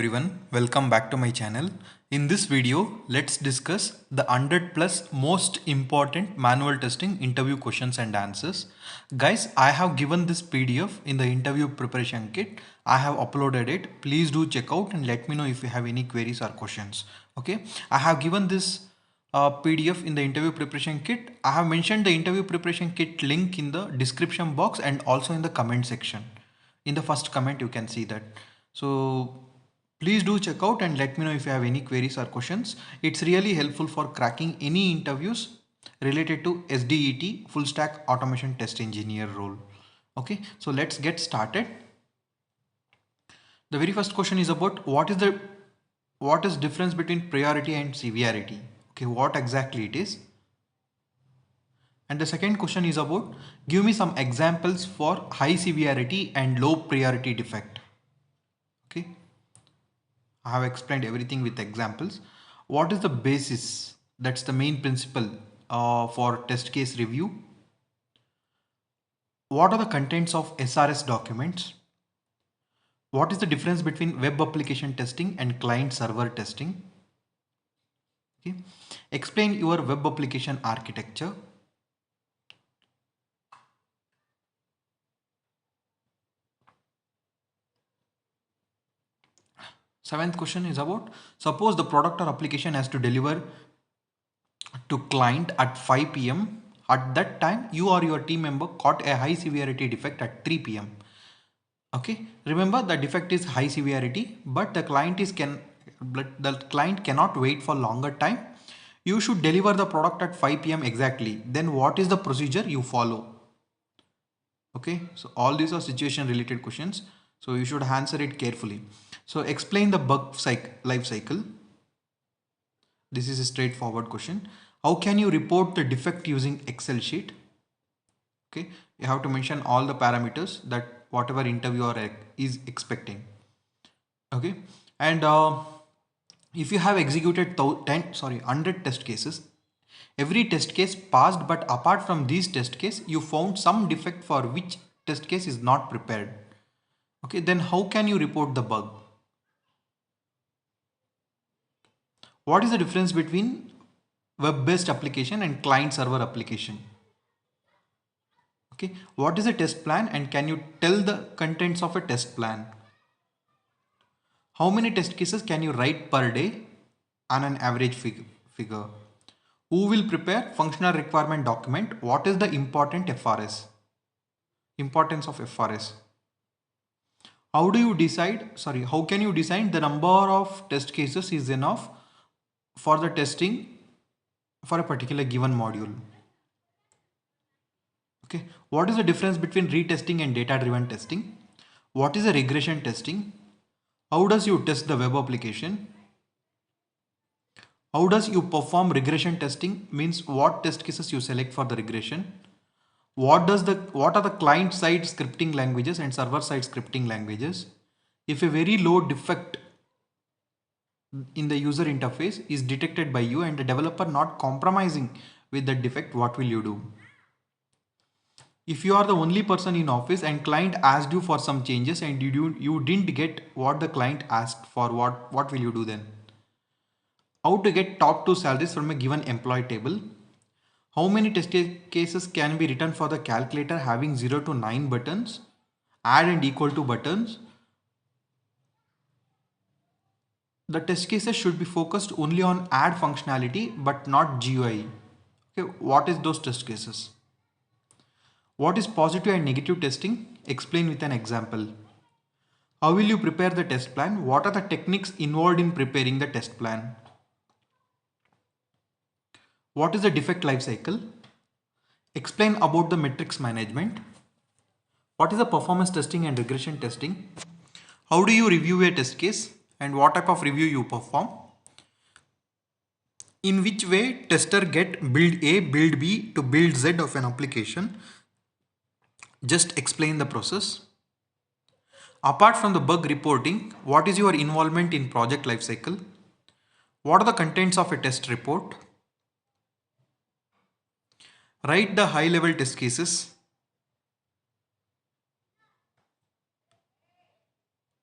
everyone, welcome back to my channel. In this video, let's discuss the 100 plus most important manual testing interview questions and answers. Guys, I have given this PDF in the interview preparation kit. I have uploaded it. Please do check out and let me know if you have any queries or questions. Okay, I have given this PDF in the interview preparation kit. I have mentioned the interview preparation kit link in the description box and also in the comment section. In the first comment, you can see that. So please do check out and let me know if you have any queries or questions. It's really helpful for cracking any interviews related to SDET, full stack automation test engineer role. Okay, so let's get started. The very first question is about what is difference between priority and severity. Okay, what exactly it is. And the second question is about give me some examples for high severity and low priority defect. Okay, I have explained everything with examples. What is the basis? That's the main principle for test case review. What are the contents of SRS documents? What is the difference between web application testing and client server testing? Okay. Explain your web application architecture. Seventh question is about suppose the product or application has to deliver to client at 5 p.m. At that time, you or your team member caught a high severity defect at 3 p.m. Okay, remember the defect is high severity, but the client cannot wait for longer time. You should deliver the product at 5 p.m. exactly. Then what is the procedure you follow? Okay, so all these are situation related questions. So you should answer it carefully. So explain the life cycle. This is a straightforward question. How can you report the defect using Excel sheet? Okay, you have to mention all the parameters that whatever interviewer is expecting. Okay, and if you have executed 100 test cases, every test case passed, but apart from these test case, you found some defect for which test case is not prepared. Okay, then how can you report the bug? What is the difference between web-based application and client-server application? Okay, what is a test plan and can you tell the contents of a test plan? How many test cases can you write per day on an average figure? Who will prepare functional requirement document? What is the importance of FRS? How can you decide the number of test cases is enough for the testing for a particular given module? Okay, what is the difference between retesting and data-driven testing? What is a regression testing? How does you test the web application? How does you perform regression testing? Means what test cases you select for the regression? What are the client side scripting languages and server side scripting languages? If a very low defect in the user interface is detected by you and the developer not compromising with the defect, what will you do? If you are the only person in office and client asked you for some changes and you didn't get what the client asked for, what will you do then? How to get top 2 salaries from a given employee table? How many test cases can be written for the calculator having 0 to 9 buttons? Add and equal to buttons. The test cases should be focused only on add functionality but not GUI. Okay, what is those test cases? What is positive and negative testing? Explain with an example. How will you prepare the test plan? What are the techniques involved in preparing the test plan? What is the defect lifecycle? Explain about the metrics management. What is the performance testing and regression testing? How do you review a test case and what type of review you perform? In which way tester get build A, build B to build Z of an application? Just explain the process. Apart from the bug reporting, what is your involvement in project lifecycle? What are the contents of a test report? Write the high level test cases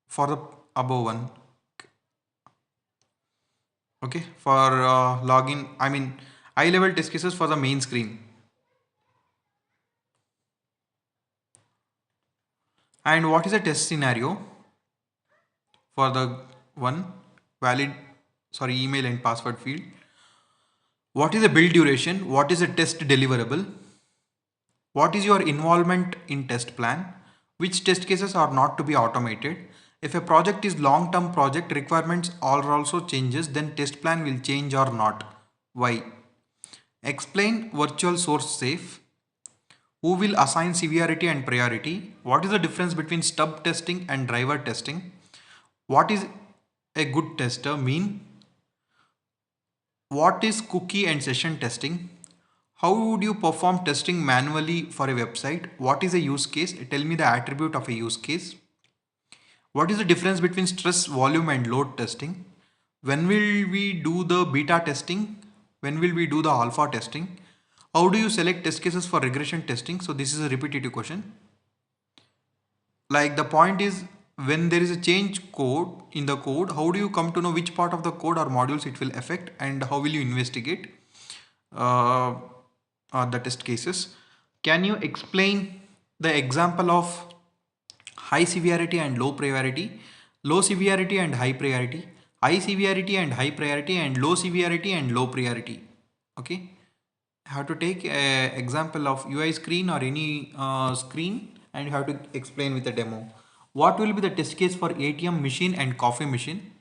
for the above one. Okay, for login, I mean high level test cases for the main screen. And what is a test scenario for the one valid, sorry, email and password field? What is a build duration? What is a test deliverable? What is your involvement in test plan? Which test cases are not to be automated? If a project is long-term project, requirements are also changes, then test plan will change or not. Why? Explain virtual source safe. Who will assign severity and priority? What is the difference between stub testing and driver testing? What is a good tester mean? What is cookie and session testing? How would you perform testing manually for a website? What is a use case? Tell me the attribute of a use case. What is the difference between stress, volume and load testing? When will we do the beta testing? When will we do the alpha testing? How do you select test cases for regression testing? So this is a repetitive question. Like the point is, when there is a change code in the code, how do you come to know which part of the code or modules it will affect, and how will you investigate uh, the test cases? Can you explain the example of high severity and low priority, low severity and high severity and high priority, and low severity and low priority? Okay, have to take an example of UI screen or any screen, and you have to explain with a demo. What will be the test case for ATM machine and coffee machine?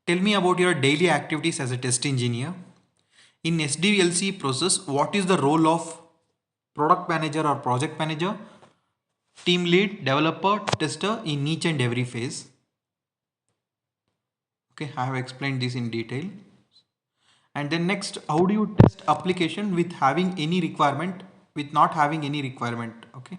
Tell me about your daily activities as a test engineer. In SDLC process, what is the role of product manager or project manager, team lead, developer, tester in each and every phase? Okay, I have explained this in detail. And then next, how do you test application with having any requirement, with not having any requirement? Okay.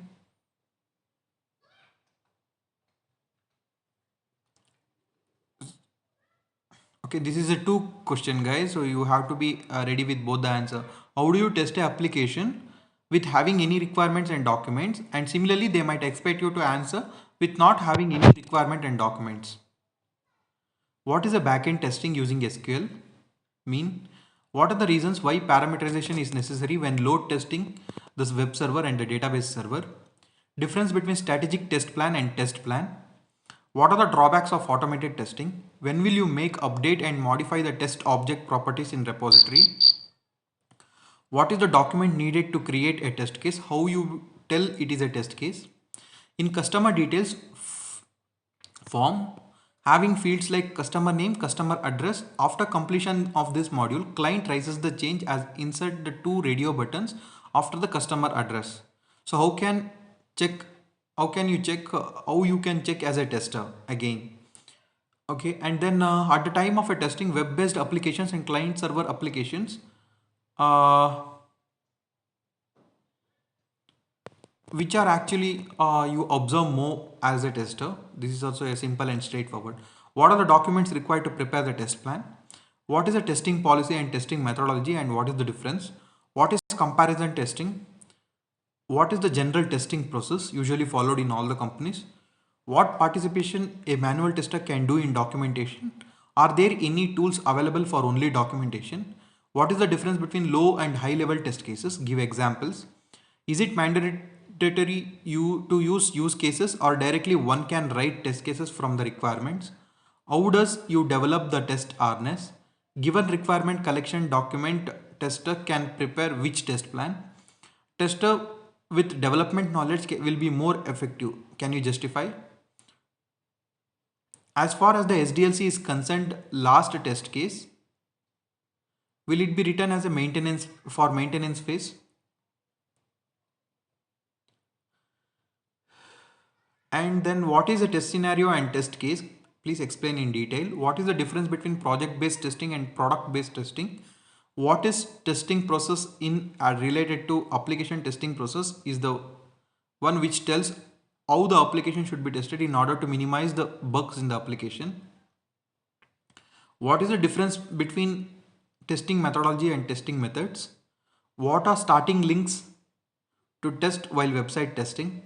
Okay, this is a two question, guys. So you have to be ready with both the answer. How do you test a application with having any requirements and documents? And similarly, they might expect you to answer with not having any requirement and documents. What is a backend testing using SQL mean? What are the reasons why parameterization is necessary when load testing this web server and the database server? Difference between strategic test plan and test plan. What are the drawbacks of automated testing? When will you make, update and modify the test object properties in repository? What is the document needed to create a test case? How you tell it is a test case? In customer details form, having fields like customer name, customer address, after completion of this module, client raises the change as insert the two radio buttons after the customer address. So how can check, how can you check, how you can check as a tester again? Okay, and then at the time of a testing, web-based applications and client server applications, uh, which are actually you observe more as a tester. This is also a simple and straightforward. What are the documents required to prepare the test plan? What is a testing policy and testing methodology, and what is the difference? What is comparison testing? What is the general testing process usually followed in all the companies? What participation a manual tester can do in documentation? Are there any tools available for only documentation? What is the difference between low and high level test cases? Give examples. Is it mandatory you to use cases, or directly one can write test cases from the requirements? How does you develop the test harness? Given requirement collection document, tester can prepare which test plan? Tester with development knowledge will be more effective. Can you justify? As far as the SDLC is concerned, last test case, will it be written as a maintenance for maintenance phase? And then what is a test scenario and test case? Please explain in detail. What is the difference between project-based testing and product-based testing? What is testing process in related to application testing process is the one which tells how the application should be tested in order to minimize the bugs in the application. What is the difference between testing methodology and testing methods? What are starting links to test while website testing?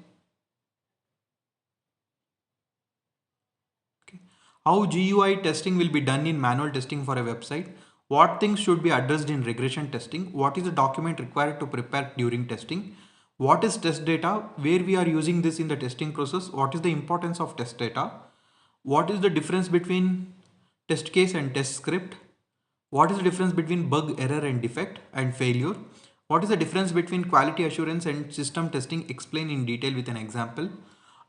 Okay. How GUI testing will be done in manual testing for a website, what things should be addressed in regression testing, what is the document required to prepare during testing, what is test data, where we are using this in the testing process, what is the importance of test data, what is the difference between test case and test script, what is the difference between bug, error and defect and failure, what is the difference between quality assurance and system testing, explain in detail with an example.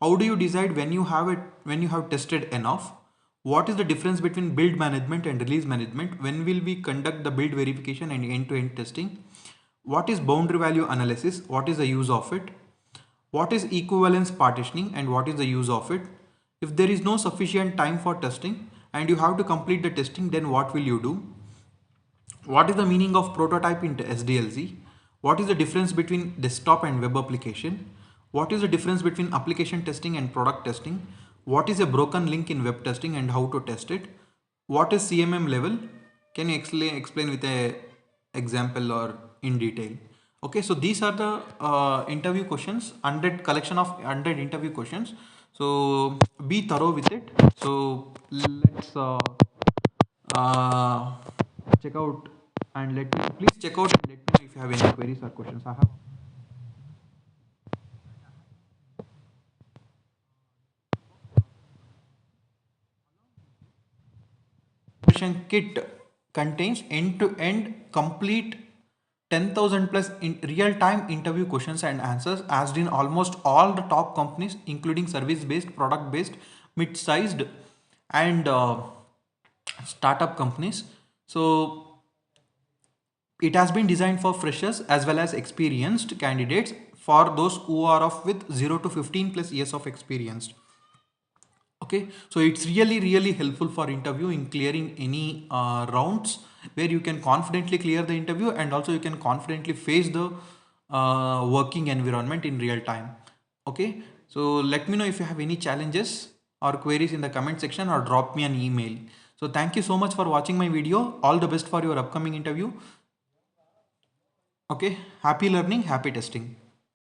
How do you decide when you have tested enough? What is the difference between build management and release management? When will we conduct the build verification and end-to-end testing? What is boundary value analysis? What is the use of it? What is equivalence partitioning and what is the use of it? If there is no sufficient time for testing and you have to complete the testing, then what will you do? What is the meaning of prototype in SDLC? What is the difference between desktop and web application? What is the difference between application testing and product testing? What is a broken link in web testing and how to test it? What is CMM level? Can you explain with a example or in detail? Okay, so these are the interview questions, 100 collection of 100 interview questions. So be thorough with it. So let's uh, check out and please check out and let me know if you have any queries or questions. I have preparation kit contains end-to-end complete 10,000 plus in real-time interview questions and answers asked in almost all the top companies, including service-based, product-based, mid-sized, and startup companies. So it has been designed for freshers as well as experienced candidates for those who are of with 0 to 15 plus years of experience. Okay, so it's really helpful for interview in clearing any rounds where you can confidently clear the interview and also you can confidently face the working environment in real time. Okay, so let me know if you have any challenges or queries in the comment section or drop me an email. So thank you so much for watching my video. All the best for your upcoming interview. Okay, happy learning, happy testing.